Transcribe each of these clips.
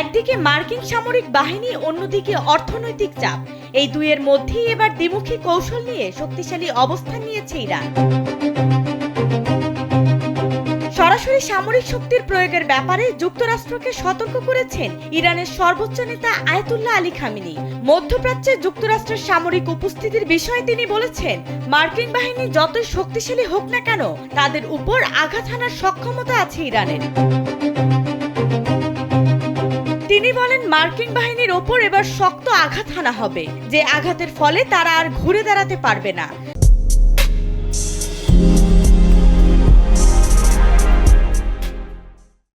একদিকে মার্কিন সামরিক বাহিনী, অন্যদিকে অর্থনৈতিক চাপ, এই দুইয়ের মধ্যেই এবার দ্বিমুখী কৌশল নিয়ে শক্তিশালী অবস্থান নিয়েছে ইরান। সরাসরি সামরিক শক্তির প্রয়োগের ব্যাপারে যুক্তরাষ্ট্রকে সতর্ক করেছেন ইরানের সর্বোচ্চ নেতা আয়াতুল্লাহ আলী খামেনি। মধ্যপ্রাচ্যে যুক্তরাষ্ট্রের সামরিক উপস্থিতির বিষয়ে তিনি বলেছেন, মার্কিন বাহিনী যতই শক্তিশালী হোক না কেন, তাদের উপর আঘাত হানার সক্ষমতা আছে ইরানের। তিনি বলেন, মার্কিন বাহিনীর ওপর এবার শক্ত আঘাত হানা হবে, যে আঘাতের ফলে তারা আর ঘুরে দাঁড়াতে পারবে না।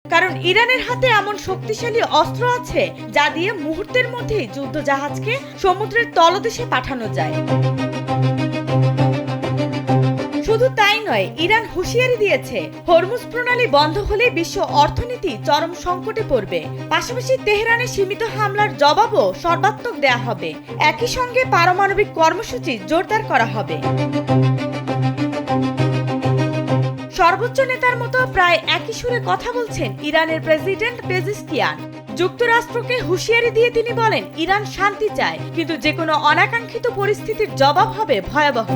কারণ ইরানের হাতে এমন শক্তিশালী অস্ত্র আছে যা দিয়ে মুহূর্তের মধ্যেই যুদ্ধজাহাজকে সমুদ্রের তলদেশে পাঠানো যায়। শুধু তাই নয়, ইরান হুঁশিয়ারি দিয়েছে, হরমুজ প্রণালী বন্ধ হলে বিশ্ব অর্থনীতি চরম সংকটে পড়বে। পাশাপাশি তেহরানে সীমিত হামলার জবাবও সর্বাত্মক দেয়া হবে। একই সঙ্গে পারমাণবিক কর্মসূচি জোরদার করা হবে। সর্বোচ্চ নেতার মতো প্রায় একই সুরে কথা বলছেন ইরানের প্রেসিডেন্ট পেজিশকিয়ান। যুক্তরাষ্ট্রকে হুঁশিয়ারি দিয়ে তিনি বলেন, ইরান শান্তি চায়, কিন্তু যে কোনো অনাকাঙ্ক্ষিত পরিস্থিতির জবাব হবে ভয়াবহ।